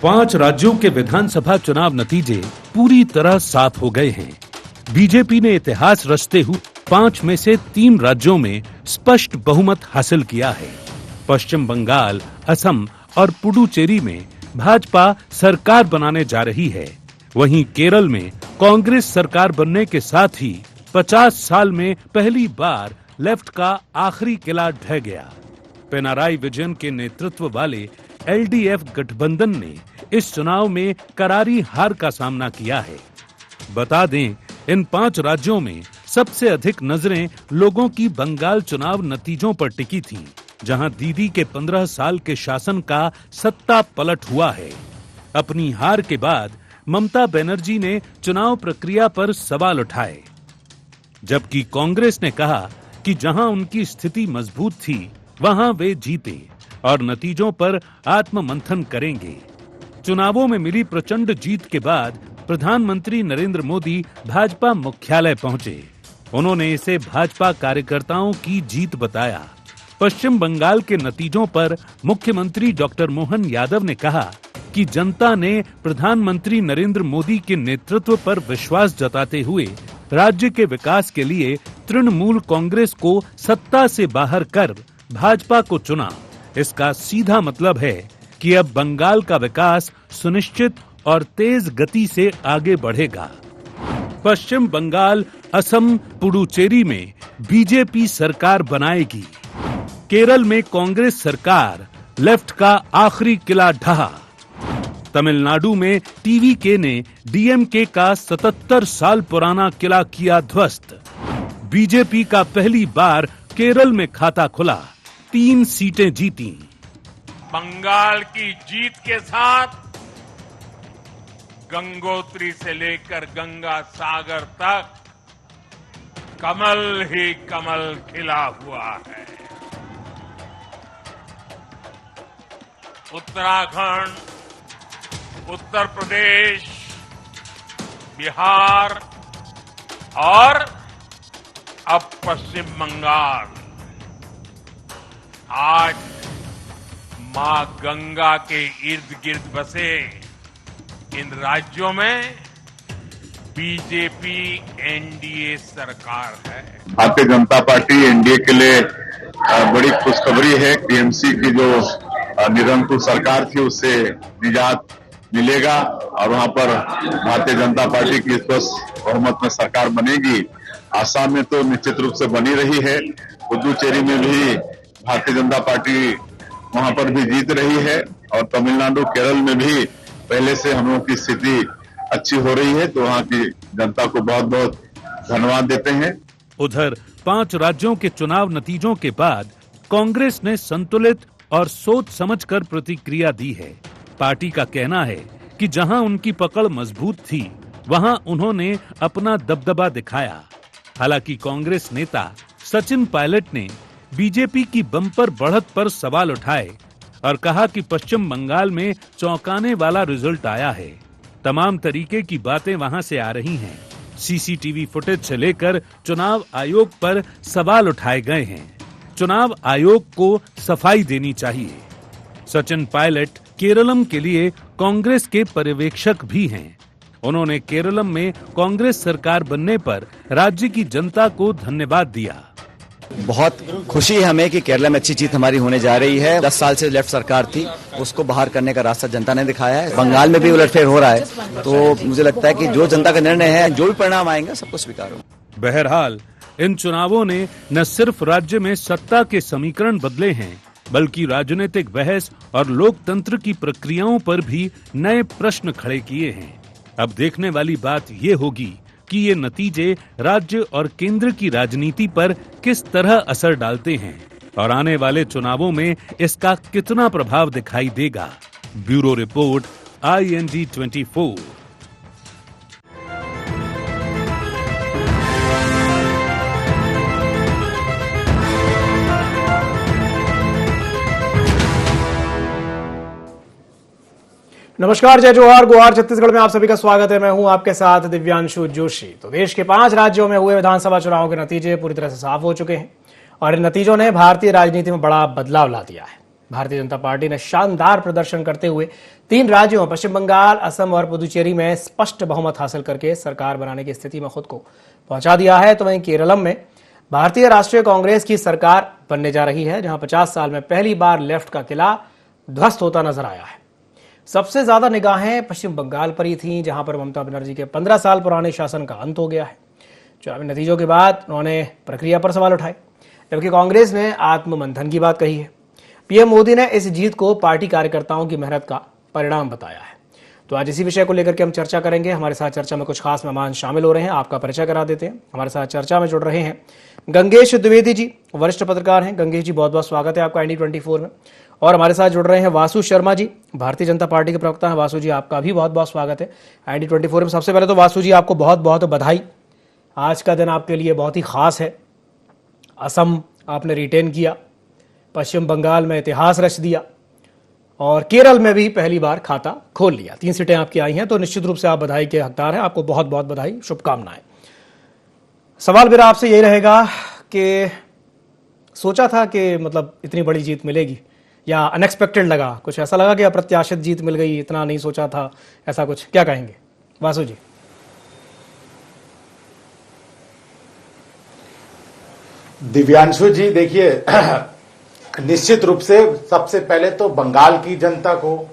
5 राज्यों के विधानसभा चुनाव नतीजे पूरी तरह साफ हो गए हैं। बीजेपी ने इतिहास रचते हुए 5 में से 3 राज्यों में स्पष्ट बहुमत हासिल किया है। पश्चिम बंगाल, असम और पुडुचेरी में भाजपा सरकार बनाने जा रही है। वहीं केरल में कांग्रेस सरकार बनने के साथ ही 50 साल में पहली बार लेफ्ट का आखिरी किला ढह गया। पिनाराई विजयन के नेतृत्व वाले एलडीएफ गठबंधन ने इस चुनाव में करारी हार का सामना किया है। बता दें, इन 5 राज्यों में सबसे अधिक नजरें लोगों की बंगाल चुनाव नतीजों पर टिकी थीं, जहां दीदी के 15 साल के शासन का सत्ता पलट हुआ है। अपनी हार के बाद ममता बनर्जी ने चुनाव प्रक्रिया पर सवाल उठाए, जबकि कांग्रेस ने कहा कि जहां उनकी स्थिति मजबूत थी वहां वे जीते और नतीजों पर आत्ममंथन करेंगे। चुनावों में मिली प्रचंड जीत के बाद प्रधानमंत्री नरेंद्र मोदी भाजपा मुख्यालय पहुंचे। उन्होंने इसे भाजपा कार्यकर्ताओं की जीत बताया। पश्चिम बंगाल के नतीजों पर मुख्यमंत्री डॉक्टर मोहन यादव ने कहा कि जनता ने प्रधानमंत्री नरेंद्र मोदी के नेतृत्व पर विश्वास जताते हुए राज्य के विकास के लिए तृणमूल कांग्रेस को सत्ता से बाहर कर भाजपा को चुना। इसका सीधा मतलब है कि अब बंगाल का विकास सुनिश्चित और तेज गति से आगे बढ़ेगा। पश्चिम बंगाल, असम, पुडुचेरी में बीजेपी सरकार बनाएगी। केरल में कांग्रेस सरकार, लेफ्ट का आखिरी किला ढहा। तमिलनाडु में टीवीके ने डीएमके का 77 साल पुराना किला किया ध्वस्त। बीजेपी का पहली बार केरल में खाता खुला, 3 सीटें जीती। बंगाल की जीत के साथ गंगोत्री से लेकर गंगा सागर तक कमल ही कमल खिला हुआ है। उत्तराखंड, उत्तर प्रदेश, बिहार और अब पश्चिम बंगाल आज मां गंगा के इर्द गिर्द बसे इन राज्यों में बीजेपी एनडीए सरकार है। भारतीय जनता पार्टी एनडीए के लिए बड़ी खुशखबरी है। टीएमसी की जो निरंकुश सरकार थी उससे निजात मिलेगा और वहां पर भारतीय जनता पार्टी की स्पष्ट बहुमत में सरकार बनेगी। आसाम में तो निश्चित रूप से बनी रही है। पुडुचेरी में भी भारतीय जनता पार्टी वहां पर भी जीत रही है और तमिलनाडु, केरल में भी पहले से हम लोगों की स्थिति अच्छी हो रही है, तो वहां की जनता को बहुत बहुत धन्यवाद देते हैं। उधर 5 राज्यों के चुनाव नतीजों के बाद कांग्रेस ने संतुलित और सोच समझकर प्रतिक्रिया दी है। पार्टी का कहना है कि जहां उनकी पकड़ मजबूत थी वहां उन्होंने अपना दबदबा दिखाया। हालांकि कांग्रेस नेता सचिन पायलट ने बीजेपी की बम्पर बढ़त पर सवाल उठाए और कहा कि पश्चिम बंगाल में चौंकाने वाला रिजल्ट आया है। तमाम तरीके की बातें वहां से आ रही हैं। सीसीटीवी फुटेज से लेकर चुनाव आयोग पर सवाल उठाए गए हैं। चुनाव आयोग को सफाई देनी चाहिए। सचिन पायलट केरलम के लिए कांग्रेस के पर्यवेक्षक भी हैं। उन्होंने केरलम में कांग्रेस सरकार बनने पर राज्य की जनता को धन्यवाद दिया। बहुत खुशी है हमें कि केरल में अच्छी जीत हमारी होने जा रही है। 10 साल से लेफ्ट सरकार थी, उसको बाहर करने का रास्ता जनता ने दिखाया है। बंगाल में भी उलटफेर हो रहा है, तो मुझे लगता है कि जो जनता का निर्णय है, जो भी परिणाम आएंगे, सबको स्वीकार होगा। बहरहाल इन चुनावों ने न सिर्फ राज्य में सत्ता के समीकरण बदले हैं, बल्कि राजनीतिक बहस और लोकतंत्र की प्रक्रियाओं पर भी नए प्रश्न खड़े किए हैं। अब देखने वाली बात ये होगी कि ये नतीजे राज्य और केंद्र की राजनीति पर किस तरह असर डालते हैं और आने वाले चुनावों में इसका कितना प्रभाव दिखाई देगा। Bureau report, IND 24। नमस्कार, जय जोहार, गुहार। छत्तीसगढ़ में आप सभी का स्वागत है। मैं हूं आपके साथ दिव्यांशु जोशी। तो देश के 5 राज्यों में हुए विधानसभा चुनाव के नतीजे पूरी तरह से साफ हो चुके हैं और इन नतीजों ने भारतीय राजनीति में बड़ा बदलाव ला दिया है। भारतीय जनता पार्टी ने शानदार प्रदर्शन करते हुए 3 राज्यों पश्चिम बंगाल, असम और पुदुचेरी में स्पष्ट बहुमत हासिल करके सरकार बनाने की स्थिति में खुद को पहुंचा दिया है। तो वहीं केरलम में भारतीय राष्ट्रीय कांग्रेस की सरकार बनने जा रही है, जहां 50 साल में पहली बार लेफ्ट का किला ध्वस्त होता नजर आया है। सबसे ज्यादा निगाहें पश्चिम बंगाल पर ही थीं, जहां पर ममता बनर्जी के 15 साल पुराने शासन का अंत हो गया है। चुनावी नतीजों के बाद उन्होंने प्रक्रिया पर सवाल उठाए, जबकि कांग्रेस ने आत्ममंथन की बात कही है। पीएम मोदी ने इस जीत को पार्टी कार्यकर्ताओं की मेहनत का परिणाम बताया है। तो आज इसी विषय को लेकर के हम चर्चा करेंगे। हमारे साथ चर्चा में कुछ खास मेहमान शामिल हो रहे हैं, आपका परिचय करा देते हैं। हमारे साथ चर्चा में जुड़ रहे हैं गंगेश द्विवेदी जी, वरिष्ठ पत्रकार हैं। गंगेश जी, बहुत बहुत स्वागत है आपका IND24 में। और हमारे साथ जुड़ रहे हैं वासु शर्मा जी, भारतीय जनता पार्टी के प्रवक्ता हैं। वासु जी, आपका भी बहुत बहुत स्वागत है IND24 में। सबसे पहले तो वासु जी, आपको बहुत बहुत बधाई। आज का दिन आपके लिए बहुत ही खास है। असम आपने रिटेन किया, पश्चिम बंगाल में इतिहास रच दिया और केरल में भी पहली बार खाता खोल लिया। 3 सीटें आपकी आई हैं, तो निश्चित रूप से आप बधाई के हकदार हैं। आपको बहुत बहुत बधाई, शुभकामनाएं। सवाल मेरा आपसे यही रहेगा कि सोचा था कि मतलब इतनी बड़ी जीत मिलेगी या अनएक्सपेक्टेड लगा? कुछ ऐसा लगा कि अप्रत्याशित जीत मिल गई, इतना नहीं सोचा था, ऐसा कुछ? क्या कहेंगे वासु जी? दिव्यांशु जी, देखिए निश्चित रूप से सबसे पहले तो बंगाल की जनता को,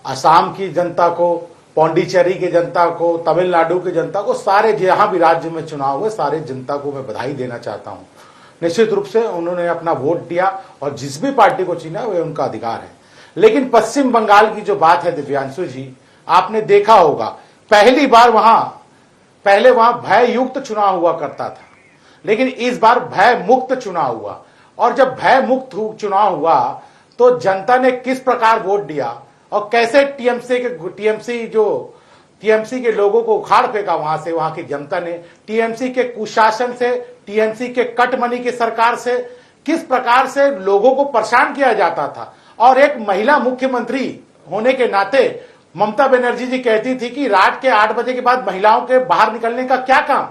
असम की जनता को, पौंडीचेरी की जनता को, तमिलनाडु की जनता को, सारे जहां भी राज्य में चुनाव हुए सारे जनता को मैं बधाई देना चाहता हूं। निश्चित रूप से उन्होंने अपना वोट दिया और जिस भी पार्टी को चुना वह उनका अधिकार है। लेकिन पश्चिम बंगाल की जो बात है दिव्यांशु जी, आपने देखा होगा पहली बार पहले वहां भय युक्त चुनाव हुआ करता था, लेकिन इस बार भय मुक्त चुनाव हुआ। और जब भय मुक्त चुनाव हुआ तो जनता ने किस प्रकार वोट दिया और कैसे टीएमसी के लोगों को उखाड़ फेंका वहां से, वहां की जनता ने टीएमसी के कुशासन से, टीएमसी के कट मनी की सरकार से किस प्रकार से लोगों को परेशान किया जाता था। और एक महिला मुख्यमंत्री होने के नाते ममता बनर्जी जी कहती थी कि रात के 8 बजे के बाद महिलाओं के बाहर निकलने का क्या काम।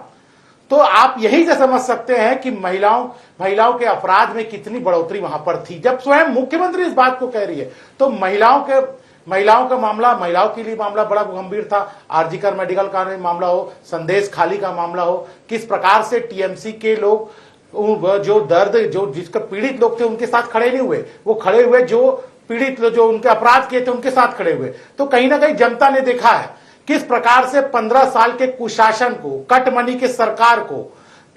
तो आप यही से समझ सकते हैं कि महिलाओं के अपराध में कितनी बढ़ोतरी वहां पर थी। जब स्वयं मुख्यमंत्री इस बात को कह रही है तो महिलाओं का मामला, महिलाओं के लिए मामला बड़ा गंभीर था। आरजीकर मेडिकल कॉलेज मामला हो, संदेश खाली का मामला हो, किस प्रकार से टीएमसी के लोग जिसका पीड़ित लोग थे उनके साथ खड़े नहीं हुए, वो खड़े हुए जो पीड़ित जो उनके अपराध किए थे उनके साथ खड़े हुए। तो कहीं ना कहीं जनता ने देखा है किस प्रकार से 15 साल के कुशासन को, कट मनी के सरकार को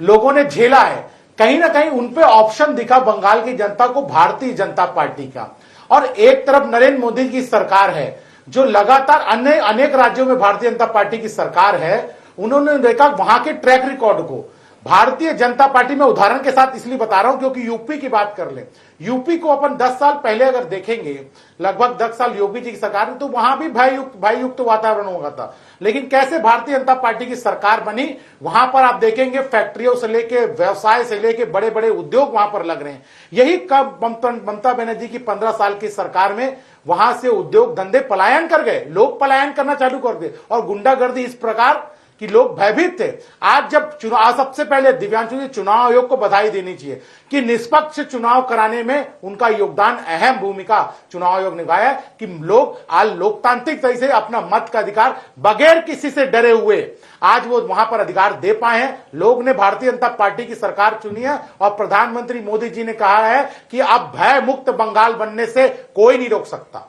लोगों ने झेला है। कहीं ना कहीं उनपे ऑप्शन दिखा बंगाल की जनता को भारतीय जनता पार्टी का। और एक तरफ नरेंद्र मोदी की सरकार है जो लगातार अनेक राज्यों में भारतीय जनता पार्टी की सरकार है। उन्होंने देखा वहां के ट्रैक रिकॉर्ड को। भारतीय जनता पार्टी में उदाहरण के साथ इसलिए बता रहा हूं क्योंकि यूपी की बात कर ले। यूपी को अपन 10 साल पहले अगर देखेंगे, लगभग 10 साल योगी जी की सरकार में, तो वहां भी भय युक्त वातावरण होगा था। लेकिन कैसे भारतीय जनता पार्टी की सरकार बनी, वहां पर आप देखेंगे फैक्ट्रियों से लेके, व्यवसाय से लेके बड़े बड़े उद्योग वहां पर लग रहे हैं। यही कब ममता बनर्जी की 15 साल की सरकार में वहां से उद्योग धंधे पलायन कर गए, लोग पलायन करना चालू कर दिए और गुंडागर्दी इस प्रकार कि लोग भयभीत थे। आज जब चुनाव, सबसे पहले दिव्यांशु जी चुनाव आयोग को बधाई देनी चाहिए कि निष्पक्ष चुनाव कराने में उनका योगदान, अहम भूमिका चुनाव आयोग ने निभाया कि लोग आज लोकतांत्रिक तरीके से अपना मत का अधिकार बगैर किसी से डरे हुए आज वो वहां पर अधिकार दे पाए हैं। लोग ने भारतीय जनता पार्टी की सरकार चुनी है और प्रधानमंत्री मोदी जी ने कहा है कि अब भय मुक्त बंगाल बनने से कोई नहीं रोक सकता।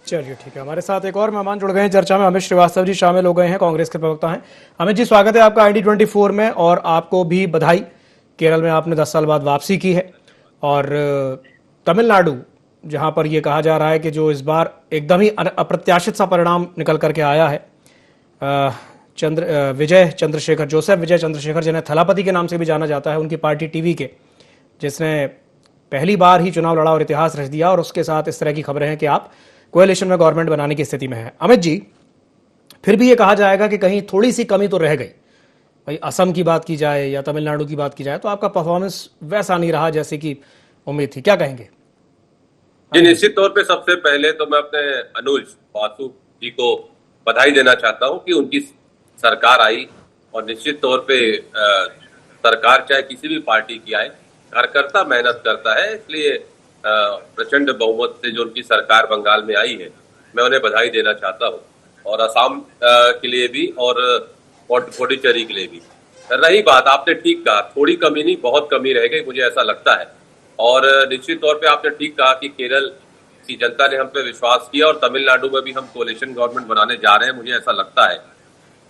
चलिए ठीक है, हमारे साथ एक और मेहमान जुड़ गए हैं चर्चा में। अमित श्रीवास्तव जी शामिल हो गए हैं, कांग्रेस के प्रवक्ता हैं। अमित जी, स्वागत है आपका IND24 में और आपको भी बधाई। केरल में आपने 10 साल बाद वापसी की है और तमिलनाडु, जहां पर यह कहा जा रहा है कि जो इस बार एकदम ही अप्रत्याशित सा परिणाम निकल करके आया है, जोसेफ विजय चंद्रशेखर जिन्हें थलापति के नाम से भी जाना जाता है, उनकी पार्टी टीवी के, जिसने पहली बार ही चुनाव लड़ा और इतिहास रच दिया, और उसके साथ इस तरह की खबरें हैं कि आप कोएलिशन में गवर्नमेंट बनाने की स्थिति में है। अमित जी, फिर भी ये कहा जाएगा कि कहीं थोड़ी सी कमी तो रह गई। भाई असम की बात की जाए या तमिलनाडु की बात की जाए तो आपका परफॉर्मेंस वैसा नहीं रहा जैसे कि उम्मीद थी। क्या कहेंगे? जी, निश्चित तौर पे सबसे पहले तो मैं अपने अनुज वासु जी को बधाई देना चाहता हूं कि उनकी सरकार आई और निश्चित तौर पे सरकार चाहे किसी भी पार्टी की आए, कार्यकर्ता मेहनत करता है, इसलिए प्रचंड बहुमत से जो उनकी सरकार बंगाल में आई है, मैं उन्हें बधाई देना चाहता हूँ, और असम के लिए भी और पुडुचेरी के लिए भी। रही बात, आपने ठीक कहा, थोड़ी कमी नहीं बहुत कमी रह गई, मुझे ऐसा लगता है। और निश्चित तौर पे आपने ठीक कहा कि केरल की जनता ने हम पे विश्वास किया और तमिलनाडु में भी हम कोalition गवर्नमेंट बनाने जा रहे हैं, मुझे ऐसा लगता है।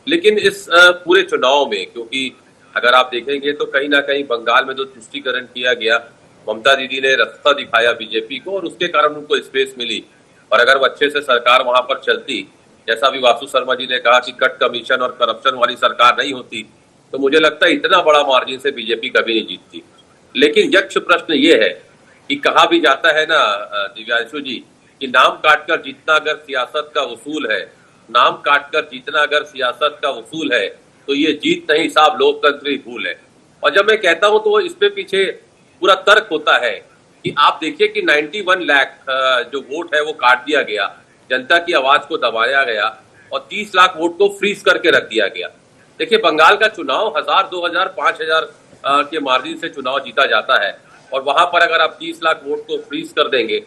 लेकिन इस पूरे चुनाव में, क्योंकि अगर आप देखेंगे तो कहीं ना कहीं बंगाल में जो तुष्टीकरण किया गया, ममता दीदी ने रास्ता दिखाया बीजेपी को और उसके कारण उनको स्पेस मिली। और अगर वो अच्छे से सरकार वहां पर चलती, जैसा भी वासु शर्मा जी ने कहा कि कट कमीशन और करप्शन वाली सरकार नहीं होती, तो मुझे लगता है इतना बड़ा मार्जिन से बीजेपी कभी नहीं जीतती। लेकिन यक्ष प्रश्न ये है कि कहा भी जाता है ना दिव्यांशु जी, कि नाम काटकर जीतना अगर सियासत का उसूल है, नाम काटकर जीतना अगर सियासत का उसूल है, तो ये जीत नहीं साहब, लोकतंत्र ही भूल है। और जब मैं कहता हूं तो इसके पीछे पूरा तर्क होता है कि आप देखिए कि 91 लाख जो वोट है वो काट दिया गया, जनता की आवाज को दबाया गया और 30 लाख वोट को फ्रीज करके रख दिया गया। देखिए, बंगाल का चुनाव 1000, 2000, 5000 के मार्जिन से चुनाव जीता जाता है, और वहां पर अगर आप 30 लाख वोट को फ्रीज कर देंगे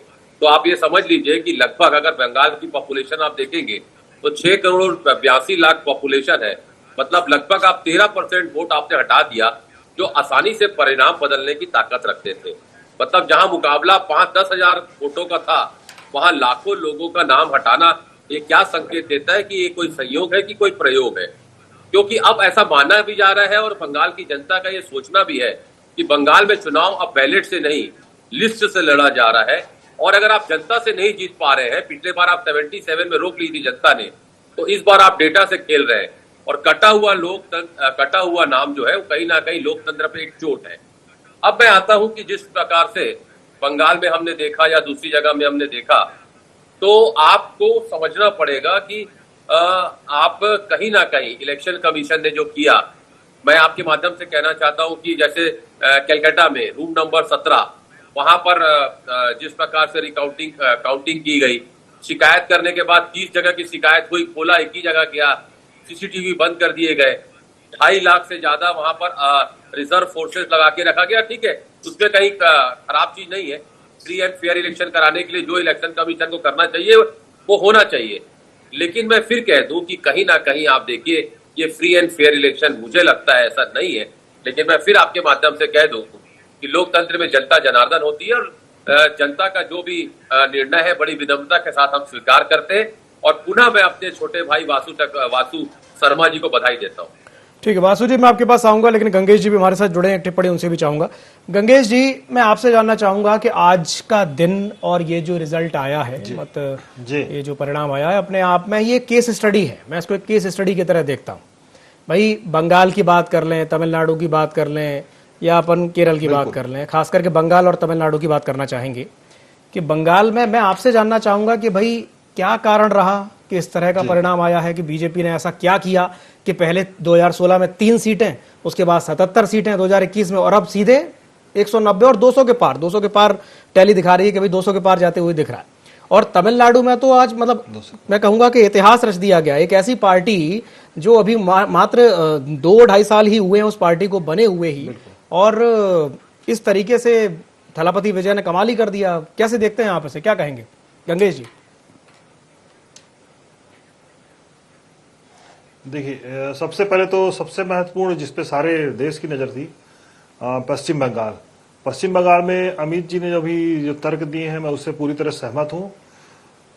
तो आप ये समझ लीजिए कि लगभग, अगर बंगाल की पॉपुलेशन आप देखेंगे तो 6 करोड़ 82 लाख पॉपुलेशन है, मतलब लगभग आप 13% वोट आपने हटा दिया, जो आसानी से परिणाम बदलने की ताकत रखते थे। मतलब जहां मुकाबला 5-10 हजार वोटों का था, वहां लाखों लोगों का नाम हटाना, ये क्या संकेत देता है कि ये कोई संयोग है कि कोई प्रयोग है? क्योंकि अब ऐसा माना भी जा रहा है और बंगाल की जनता का ये सोचना भी है कि बंगाल में चुनाव अब बैलेट से नहीं, लिस्ट से लड़ा जा रहा है। और अगर आप जनता से नहीं जीत पा रहे हैं, पिछले बार आप 77 में रोक ली थी जनता ने, तो इस बार आप डेटा से खेल रहे हैं, और कटा हुआ नाम जो है वो कहीं ना कहीं लोकतंत्र पे एक चोट है। अब मैं आता हूं कि जिस प्रकार से बंगाल में हमने देखा या दूसरी जगह में हमने देखा, तो आपको समझना पड़ेगा कि आप कहीं ना कहीं इलेक्शन कमीशन ने जो किया, मैं आपके माध्यम से कहना चाहता हूं कि जैसे कलकत्ता में रूम नंबर 17, वहां पर जिस प्रकार से काउंटिंग की गई, शिकायत करने के बाद 30 जगह की शिकायत हुई, खोला 1 ही जगह गया, सीसीटीवी बंद कर दिए गए, 2.5 लाख से ज्यादा वहां पर रिजर्व फोर्सेस लगा के रखा गया। ठीक है, उसमें कहीं खराब चीज नहीं है, फ्री एंड फेयर इलेक्शन कराने के लिए जो इलेक्शन कमीशन को करना चाहिए वो होना चाहिए। लेकिन मैं फिर कह दूं कि कहीं ना कहीं आप देखिए, ये फ्री एंड फेयर इलेक्शन मुझे लगता है ऐसा नहीं है। लेकिन मैं फिर आपके माध्यम से कह दूं कि लोकतंत्र में जनता जनार्दन होती है, और जनता का जो भी निर्णय है बड़ी विनम्रता के साथ हम स्वीकार करते हैं। और पुनः मैं अपने छोटे भाई वासु शर्मा जी को बधाई देता हूं। ठीक है वासु जी, मैं आपके पास आऊंगा, लेकिन गंगेश जी भी हमारे साथ जुड़े हैं, टिप्पणी उनसे भी चाहूंगा। गंगेश जी, मैं आपसे जानना चाहूंगा कि आज का दिन और ये जो रिजल्ट आया है, ये जो परिणाम आया है, अपने आप में ये केस स्टडी है। मैं इसको एक केस स्टडी की तरह देखता हूँ। भाई, बंगाल की बात कर लें, तमिलनाडु की बात कर लें, या अपन केरल की बात कर लें, खास करके बंगाल और तमिलनाडु की बात करना चाहेंगे कि बंगाल में मैं आपसे जानना चाहूंगा कि भाई क्या कारण रहा कि इस तरह का परिणाम आया है, कि बीजेपी ने ऐसा क्या किया कि पहले 2016 में 3 सीटें, उसके बाद 77 सीटें 2021 में, और अब सीधे 190 और 200 के पार टैली दिखा रही है कि भाई 200 के पार जाते हुए दिख रहा है। और तमिलनाडु में तो आज मतलब मैं कहूंगा कि इतिहास रच दिया गया। एक ऐसी पार्टी जो अभी मात्र 2-2.5 साल ही हुए हैं उस पार्टी को बने हुए ही, और इस तरीके से थलापति विजय ने कमाल ही कर दिया। कैसे देखते हैं आप इसे, क्या कहेंगे गंगेश जी? देखिए, सबसे पहले तो सबसे महत्वपूर्ण जिस पे सारे देश की नजर थी, पश्चिम बंगाल में अमित जी ने जो तर्क दिए हैं, मैं उससे पूरी तरह सहमत हूं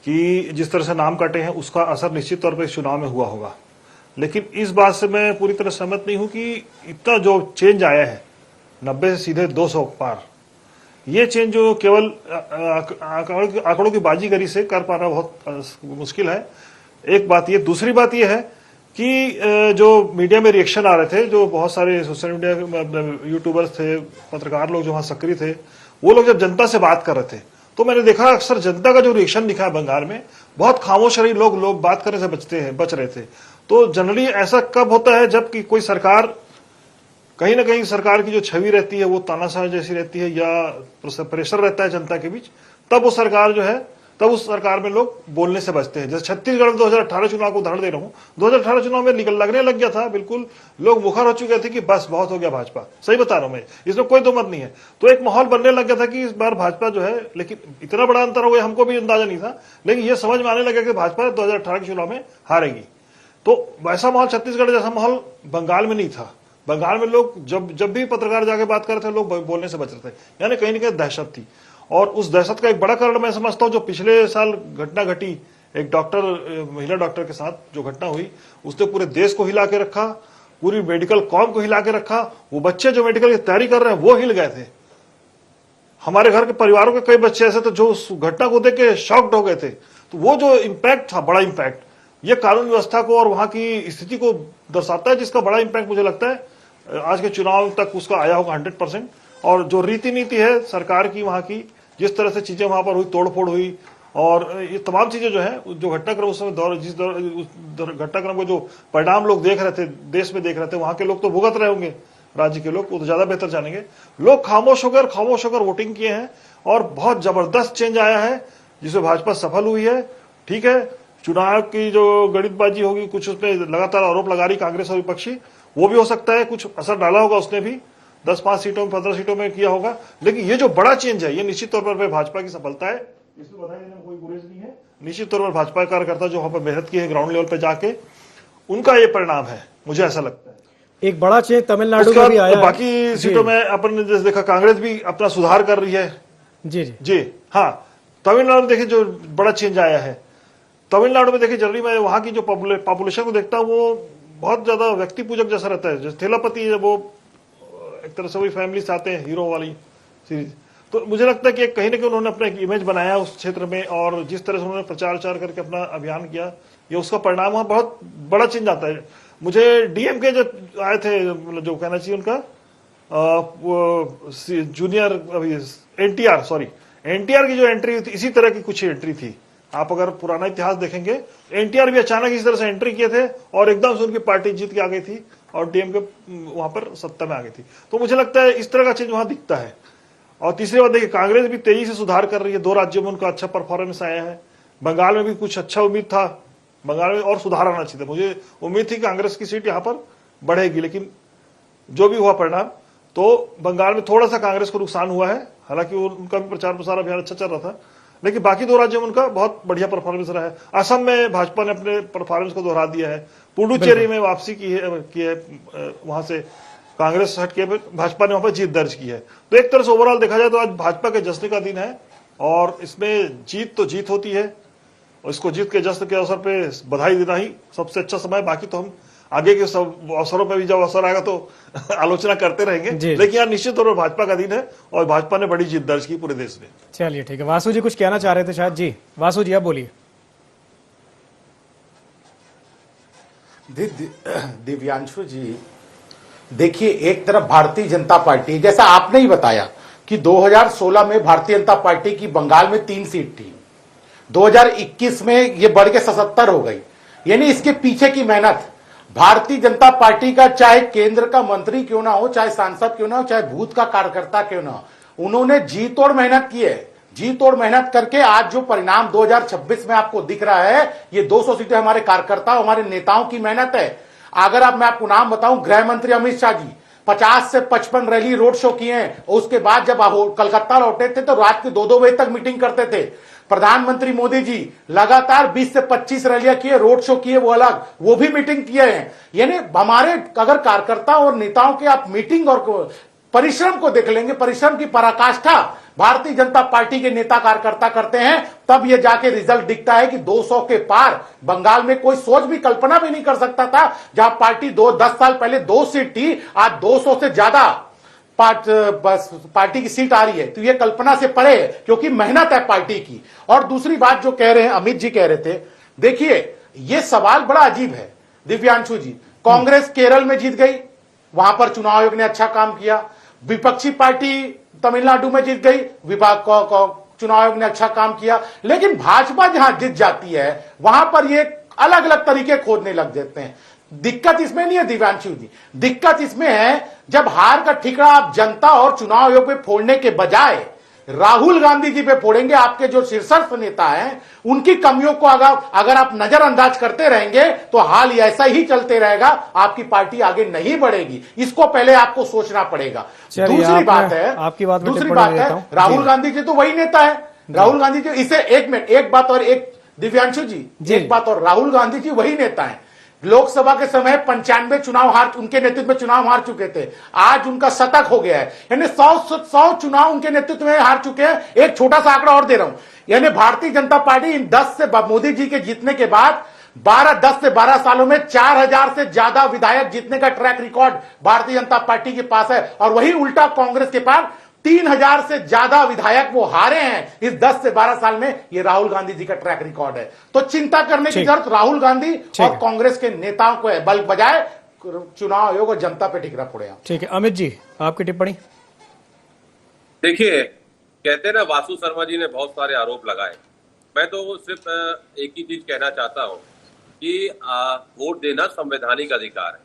कि जिस तरह से नाम काटे हैं उसका असर निश्चित तौर पर चुनाव में हुआ होगा। लेकिन इस बात से मैं पूरी तरह सहमत नहीं हूं कि इतना जो चेंज आया है 90 से सीधे 200 पार, ये चेंज जो केवल आंकड़ों की बाजीगरी से कर पाना बहुत मुश्किल है। एक बात ये, दूसरी बात ये है कि जो मीडिया में रिएक्शन आ रहे थे, जो बहुत सारे सोशल मीडिया यूट्यूबर्स थे, पत्रकार लोग जो वहां सक्रिय थे, वो लोग जब जनता से बात कर रहे थे तो मैंने देखा अक्सर जनता का जो रिएक्शन दिखा है बंगाल में, बहुत खामोश रही, लोग बात करने से बच रहे थे। तो जनरली ऐसा कब होता है जब कि कोई सरकार, कहीं ना कहीं सरकार की जो छवि रहती है वो तानाशाह जैसी रहती है, या प्रेशर रहता है जनता के बीच, तब वो सरकार जो है तब उस सरकार में लोग बोलने से बचते हैं। जैसे छत्तीसगढ़ में 2018 चुनाव को उदाहरण दे रहा हूं, 2018 चुनाव में लगने लग गया था, बिल्कुल लोग मुखर हो चुके थे कि बस बहुत हो गया भाजपा, सही बता रहा हूं मैं, इसमें कोई दो मत नहीं है। तो एक माहौल बनने लग गया था कि इस बार भाजपा जो है, लेकिन इतना बड़ा अंतर हो गया हमको भी अंदाजा नहीं था, लेकिन यह समझ में आने लगा कि भाजपा 2018 के चुनाव में हारेगी। तो वैसा माहौल छत्तीसगढ़ जैसा माहौल बंगाल में नहीं था। बंगाल में लोग जब भी पत्रकार जाके बात कर रहे थे, लोग बोलने से बच रहे थे, यानी कहीं ना कहीं दहशत थी। और उस दहशत का एक बड़ा कारण मैं समझता हूं जो पिछले साल घटना घटी एक महिला डॉक्टर के साथ जो घटना हुई, उसने पूरे देश को हिला के रखा, पूरी मेडिकल कॉम को हिला के रखा। वो बच्चे जो मेडिकल की तैयारी कर रहे हैं वो हिल गए थे। हमारे घर के परिवारों के कई बच्चे ऐसे थे जो उस घटना को देख के शॉक्ड हो गए थे। तो वो जो इम्पैक्ट था, बड़ा इम्पैक्ट, ये कानून व्यवस्था को और वहां की स्थिति को दर्शाता है, जिसका बड़ा इम्पैक्ट मुझे लगता है आज के चुनाव तक उसका आया होगा 100%। और जो रीति नीति है सरकार की, वहां की जिस तरह से चीजें वहां पर हुई, तोड़फोड़ हुई, और ये तमाम चीजें जो है, जो घटनाक्रम उस समय जिस घटनाक्रम को जो परिणाम लोग देख रहे थे, देश में देख रहे थे, वहां के लोग तो भुगत रहे होंगे, राज्य के लोग वो तो ज्यादा बेहतर जानेंगे। लोग खामोश होकर वोटिंग किए हैं और बहुत जबरदस्त चेंज आया है, जिसमें भाजपा सफल हुई है। ठीक है, चुनाव की जो गणितबाजी होगी, कुछ उसमें लगातार आरोप लगा रही कांग्रेस और विपक्षी, वो भी हो सकता है, कुछ असर डाला होगा उसने भी, 10-5 सीटों में 15 सीटों में किया होगा। लेकिन ये जो बड़ा चेंज है, ये निश्चित तौर पर भाजपा की सफलता है, इसमें बधाई देने में कोई गुरेज नहीं है। निश्चित तौर पर भाजपा कार्यकर्ता जो वहां पर मेहनत की है ग्राउंड लेवल पे जाके, उनका ये परिणाम है, मुझे ऐसा लगता है। एक बड़ा चेंज तमिलनाडु में भी आया है। बाकी सीटों में अपन ने जैसे देखा, कांग्रेस भी अपना सुधार कर रही है। जी हाँ, तमिलनाडु में देखिए जो बड़ा चेंज आया है, तमिलनाडु में देखिए जनरली मैं वहां की जो पॉपुलेशन को देखता हूँ, वो बहुत ज्यादा व्यक्ति पूजक जैसा रहता है। जैसे थेलापति है, वो एक तरह से वही फैमिली से आते हैं, हीरो वाली सीरीज। तो मुझे लगता है कि कहीं ना कहीं उन्होंने अपना एक इमेज बनाया उस क्षेत्र में, और जिस तरह से उन्होंने प्रचार करके अपना अभियान किया, ये उसका परिणाम वहां बहुत बड़ा चेंज आता है। मुझे डीएमके जो आए थे, जो कहना चाहिए उनका जूनियर एनटीआर की जो एंट्री थी, इसी तरह की कुछ एंट्री थी। आप अगर पुराना इतिहास देखेंगे, एनटीआर भी अचानक इस तरह से एंट्री किए थे और एकदम से उनकी पार्टी जीत के आ गई थी और डीएमके वहां पर सत्ता में आ गई थी। तो मुझे लगता है इस तरह का चेंज वहां दिखता है। और तीसरी बात देखिए, कांग्रेस भी तेजी से सुधार कर रही है, 2 राज्यों में उनका अच्छा परफॉर्मेंस आया है। बंगाल में भी कुछ अच्छा उम्मीद था, बंगाल में और सुधार आना चाहिए था। मुझे उम्मीद थी कांग्रेस की सीट यहां पर बढ़ेगी, लेकिन जो भी हुआ परिणाम, तो बंगाल में थोड़ा सा कांग्रेस को नुकसान हुआ है। हालांकि उनका भी प्रचार प्रसार अभियान अच्छा चल रहा था, लेकिन बाकी 2 राज्यों में उनका बहुत बढ़िया परफॉर्मेंस रहा है। असम में भाजपा ने अपने परफॉर्मेंस को दोहरा दिया है, पुडुचेरी में वापसी की है, वहां से कांग्रेस हट के भाजपा ने वहां पर जीत दर्ज की है। तो एक तरह से ओवरऑल देखा जाए तो आज भाजपा के जश्न का दिन है, और इसमें जीत तो जीत होती है, और इसको जीत के जश्न के अवसर पे बधाई देना ही सबसे अच्छा समय। बाकी तो हम आगे के सब अवसरों पर भी जब अवसर आएगा तो आलोचना करते रहेंगे, लेकिन यार निश्चित तौर पर भाजपा का दिन है और भाजपा ने बड़ी जीत दर्ज की पूरे देश में। चलिए ठीक है, वासु जी कुछ कहना चाह रहे थे शायद। जी वासु जी, आप बोलिए। दिव्यांशु जी, देखिए, एक तरफ भारतीय जनता पार्टी, जैसा आपने ही बताया कि 2016 में भारतीय जनता पार्टी की बंगाल में 3 सीट थी, 2021 में ये बढ़ के 77 हो गई। यानी इसके पीछे की मेहनत भारतीय जनता पार्टी का, चाहे केंद्र का मंत्री क्यों ना हो, चाहे सांसद क्यों ना हो, चाहे बूथ का कार्यकर्ता क्यों ना हो, उन्होंने जी तोड़ मेहनत की है। जी तोड़ मेहनत करके आज जो परिणाम 2026 में आपको दिख रहा है, ये 200 सीटें हमारे कार्यकर्ताओं, हमारे नेताओं की मेहनत है। अगर मैं आपको नाम बताऊं, गृह मंत्री अमित शाह जी 50 से 55 रैली रोड शो किए हैं। उसके बाद जब कलकत्ता लौटे थे तो रात के 2-2 बजे तक मीटिंग करते थे। प्रधानमंत्री मोदी जी लगातार 20 से 25 रैलियां किए, रोड शो किए, वो अलग, वो भी मीटिंग किए हैं। यानी हमारे अगर कार्यकर्ता और नेताओं के आप मीटिंग और परिश्रम को देख लेंगे, परिश्रम की पराकाष्ठा भारतीय जनता पार्टी के नेता कार्यकर्ता करते हैं, तब ये जाके रिजल्ट दिखता है कि 200 के पार। बंगाल में कोई सोच भी, कल्पना भी नहीं कर सकता था, जहां पार्टी 10 साल पहले 2 सीट थी, आज 200 से ज्यादा पार्टी की सीट आ रही है। तो ये कल्पना से परे है, क्योंकि मेहनत है पार्टी की। और दूसरी बात जो कह रहे हैं, अमित जी कह रहे थे, देखिए ये सवाल बड़ा अजीब है दिव्यांशु जी। कांग्रेस केरल में जीत गई, वहां पर चुनाव आयोग ने अच्छा काम किया। विपक्षी पार्टी तमिलनाडु में जीत गई, चुनाव आयोग ने अच्छा काम किया। लेकिन भाजपा जहां जीत जाती है, वहां पर ये अलग अलग तरीके खोजने लग जाते हैं। दिक्कत इसमें नहीं है दिव्यांशु जी, दिक्कत इसमें है जब हार का ठिकरा आप जनता और चुनाव आयोग पे फोड़ने के बजाय राहुल गांधी जी पे फोड़ेंगे। आपके जो शीर्षस्थ नेता हैं उनकी कमियों को अगर आप नजरअंदाज करते रहेंगे तो हाल ऐसा ही चलते रहेगा, आपकी पार्टी आगे नहीं बढ़ेगी। इसको पहले आपको सोचना पड़ेगा। दूसरी बात है राहुल गांधी जी तो वही नेता है। राहुल गांधी जी इसे एक मिनट एक बात और एक दिव्यांशु जी एक बात और, राहुल गांधी जी वही नेता है। लोकसभा के समय 95 चुनाव उनके नेतृत्व में चुनाव हार चुके थे, आज उनका शतक हो गया है, यानी 100 चुनाव उनके नेतृत्व में हार चुके हैं। एक छोटा सा आंकड़ा और दे रहा हूं, यानी भारतीय जनता पार्टी इन 10 से मोदी जी के जीतने के बाद 10 से 12 सालों में 4000 से ज्यादा विधायक जीतने का track record Bharatiya Janata party के पास है, और वही उल्टा कांग्रेस के पास 3000 से ज्यादा विधायक वो हारे हैं इस 10 से 12 साल में। ये राहुल गांधी जी का ट्रैक रिकॉर्ड है। तो चिंता करने की जरूरत राहुल गांधी और कांग्रेस के नेताओं को है, बल बजाय चुनाव आयोग और जनता पे टिकरा पड़ेगा। ठीक है, अमित जी आपकी टिप्पणी। देखिए, कहते हैं ना, वासु शर्मा जी ने बहुत सारे आरोप लगाए। मैं तो सिर्फ एक ही चीज कहना चाहता हूं कि वोट देना संवैधानिक अधिकार है,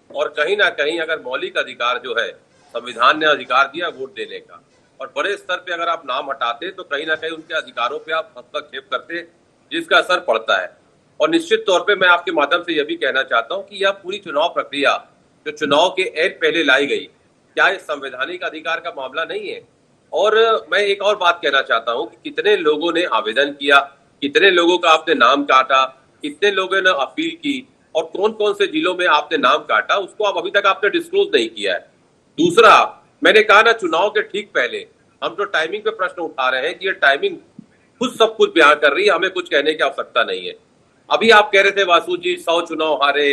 और कहीं ना कहीं अगर मौलिक अधिकार जो है, संविधान ने अधिकार दिया वोट देने का, और बड़े स्तर पे अगर आप नाम हटाते तो कहीं ना कहीं उनके अधिकारों पे आप हस्तक्षेप करते, जिसका असर पड़ता है। और निश्चित तौर पे मैं आपके माध्यम से यह भी कहना चाहता हूं कि यह पूरी चुनाव प्रक्रिया जो चुनाव के ऐन पहले लाई गई, क्या ये संवैधानिक अधिकार का मामला नहीं है? और मैं एक और बात कहना चाहता हूं कि कितने लोगों ने आवेदन किया, कितने लोगों का आपने नाम काटा, कितने लोगों ने अपील की, और कौन कौन से जिलों में आपने नाम काटा, उसको आप अभी तक आपने डिस्क्लोज नहीं किया है। दूसरा, मैंने कहा ना, चुनाव के ठीक पहले हम जो टाइमिंग पे प्रश्न उठा रहे हैं कि ये टाइमिंग खुद सब कुछ बयान कर रही है, हमें कुछ कहने की आवश्यकता नहीं है। अभी आप कह रहे थे वासु जी 100 चुनाव हारे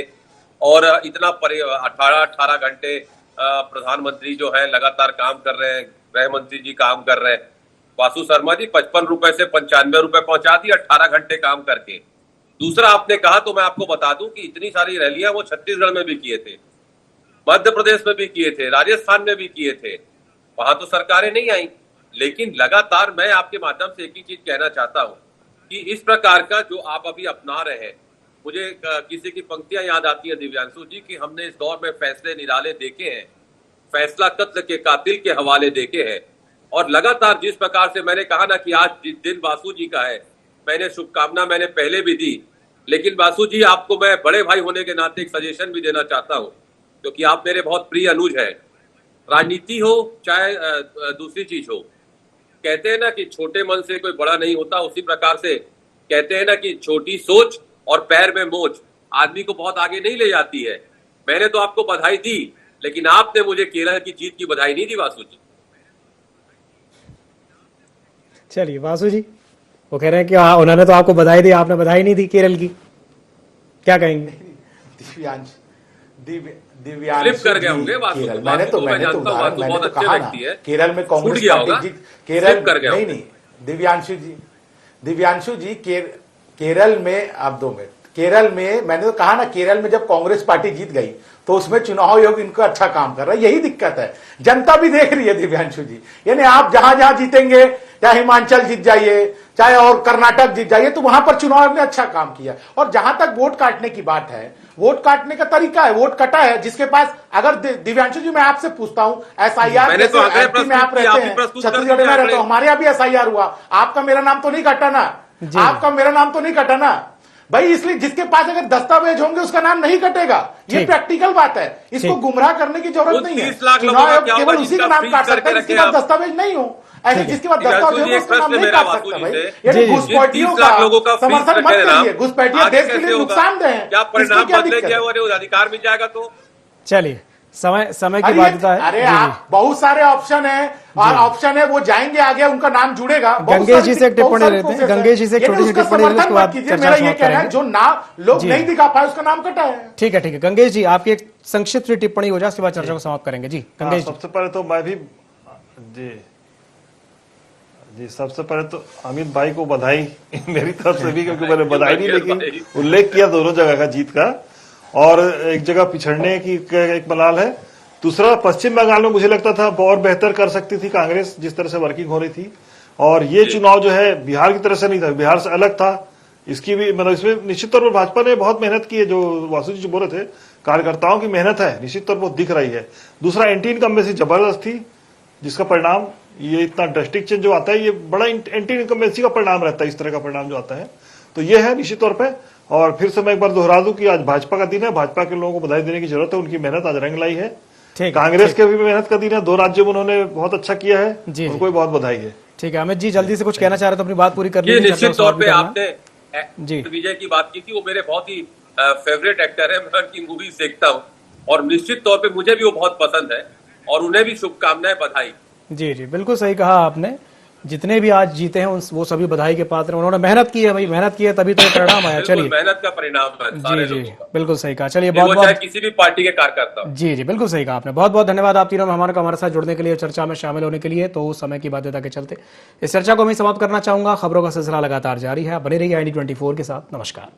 और इतना 18 घंटे प्रधानमंत्री जो है लगातार काम कर रहे हैं, गृह मंत्री जी काम कर रहे हैं। वासु शर्मा जी 55 रुपए से 95 रुपए पहुंचा दिए 18 घंटे काम करके। दूसरा, आपने कहा, तो मैं आपको बता दूं कि इतनी सारी रैलियां वो छत्तीसगढ़ में भी किए थे, मध्य प्रदेश में भी किए थे, राजस्थान में भी किए थे, वहां तो सरकारें नहीं आई। लेकिन लगातार मैं आपके माध्यम से एक ही चीज कहना चाहता हूं कि इस प्रकार का जो आप अभी अपना रहे हैं, मुझे किसी की पंक्तियां याद आती है दिव्यांशु जी कि हमने इस दौर में फैसले निराले देखे हैं, फैसला कत्ल के कातिल के हवाले देखे हैं। और लगातार जिस प्रकार से मैंने कहा ना कि आज दिन वासु जी का है, मैंने शुभकामना मैंने पहले भी दी, लेकिन वासु जी आपको मैं बड़े भाई होने के नाते एक सजेशन भी देना चाहता हूं, क्योंकि आप मेरे बहुत प्रिय अनुज है। राजनीति हो चाहे दूसरी चीज हो, कहते हैं ना कि छोटे मन से कोई बड़ा नहीं होता, उसी प्रकार से कहते हैं ना कि छोटी सोच और पैर में मोच आदमी को बहुत आगे नहीं ले जाती है। मैंने तो आपको बधाई दी, लेकिन आपने मुझे केरल की जीत की बधाई नहीं दी वासु जी। चलिए, वासु जी वो कह रहे हैं कि हाँ, उन्होंने तो आपको बधाई दी, आपने बधाई नहीं दी केरल की, क्या कहेंगे? फ्लिप कर गए होंगे वासु। मैंने तो कहा ना, केरल में कांग्रेस पार्टी केरल नहीं दिव्यांशु जी केरल में, आप 2 मिनट, केरल में मैंने तो कहा ना, केरल में जब कांग्रेस पार्टी जीत गई तो उसमें चुनाव आयोग इनको अच्छा काम कर रहा है। यही दिक्कत है, जनता भी देख रही है दिव्यांशु जी। यानी आप जहां जहां जीतेंगे, चाहे हिमाचल जीत जाइए, चाहे और कर्नाटक जीत जाइए, तो वहां पर चुनाव आयोग ने अच्छा काम किया। और जहां तक वोट काटने की बात है, वोट काटने का तरीका है, वोट कटा है जिसके पास। अगर दिव्यांशु जी मैं आपसे पूछता हूं, SIR में आप रहते हैं, छत्तीसगढ़ में रहते हो, हमारे यहाँ भी SIR हुआ, आपका मेरा नाम तो नहीं कटा ना, आपका मेरा नाम तो नहीं कटा ना भाई। इसलिए जिसके पास अगर दस्तावेज होंगे उसका नाम नहीं कटेगा, ये प्रैक्टिकल बात है। इसको गुमराह करने की जरूरत नहीं है। चुनाव आयोग केवल उसी का नाम काट सकता है जिसके पास दस्तावेज नहीं हो, ऐसे जिसके पास दस्तावेज हो उसका नाम नहीं काट सकता भाई। यानी घुसपैठियों का समर्थन मत करिए, घुसपैठिए देश के लिए नुकसानदेह है। क्या परिणाम बदलेंगे और अधिकार मिल जाएगा? तो चलिए, समय की बाध्यता है। अरे आप बहुत सारे ऑप्शन है, और ऑप्शन है वो जाएंगे आगे, उनका नाम जुड़ेगा। गंगेश जी से एक टिप्पणी लेते हैं, गंगेश जी से एक छोटी सी टिप्पणी लेते हैं, उसके बाद मेरा ये कहना है जो नाम लोग नहीं दिखा पाए उसका नाम कटा है। ठीक है, गंगेश जी आपकी एक संक्षिप्त टिप्पणी हो जाए, उसके बाद चर्चा को समाप्त करेंगे। जी गंगेश जी। सबसे पहले तो मैं भी जी सबसे पहले तो अमित भाई को बधाई मेरी तरफ से भी, क्योंकि मैंने बधाई नहीं लेकिन उल्लेख किया दोनों जगह का जीत का, और एक जगह पिछड़ने की एक मलाल है। दूसरा, पश्चिम बंगाल में मुझे लगता था और बेहतर कर सकती थी कांग्रेस, जिस तरह से वर्किंग हो रही थी। और ये चुनाव जो है बिहार की तरह से नहीं था, बिहार से अलग था। इसकी भी मतलब इसमें निश्चित तौर पर भाजपा ने बहुत मेहनत की है, जो वासु जी बोल रहे थे, कार्यकर्ताओं की मेहनत है निश्चित तौर पर दिख रही है। दूसरा, एंटी इनकम्बेंसी जबरदस्त थी, जिसका परिणाम ये इतना ड्रास्टिक चेंज जो आता है, ये बड़ा एंटी इनकम्बेंसी का परिणाम रहता है, इस तरह का परिणाम जो आता है। तो ये है निश्चित तौर पे। और फिर से मैं एक बार दोहरा दूं कि आज भाजपा का दिन है, भाजपा के लोगों को बधाई देने की जरूरत है, उनकी मेहनत आज रंग लाई है। कांग्रेस के भी मेहनत का दिन है, 2 राज्यों में उन्होंने बहुत अच्छा किया है, उनको भी बहुत बधाई है। ठीक है अमित जी, जल्दी से कुछ कहना चाह रहे तो अपनी बात पूरी कर लीजिए। निश्चित तौर पे आपने जी विजय की बात की थी, वो मेरे बहुत ही फेवरेट एक्टर है, मैं उनकी मूवीज देखता हूँ और निश्चित तौर पे मुझे भी वो बहुत पसंद है और उन्हें भी शुभकामनाएं, बधाई। जी जी बिल्कुल सही कहा आपने। जितने भी आज जीते हैं वो सभी बधाई के पात्र हैं। उन्होंने मेहनत की है भाई, मेहनत की है तभी तो परिणाम आया। चलिए मेहनत का परिणाम है सारे जी लोगों का। बिल्कुल सही कहा। चलिए बहुत बहुत किसी भी पार्टी के कार्यकर्ता। जी जी बिल्कुल सही कहा आपने। बहुत बहुत धन्यवाद आप तीनों मेहमानों का हमारे साथ जुड़ने के लिए, चर्चा में शामिल होने के लिए। तो समय की बाध्यता के चलते इस चर्चा को मैं समाप्त करना चाहूंगा। खबरों का सिलसिला लगातार जारी है, बने रहिए ID24 के साथ। नमस्कार।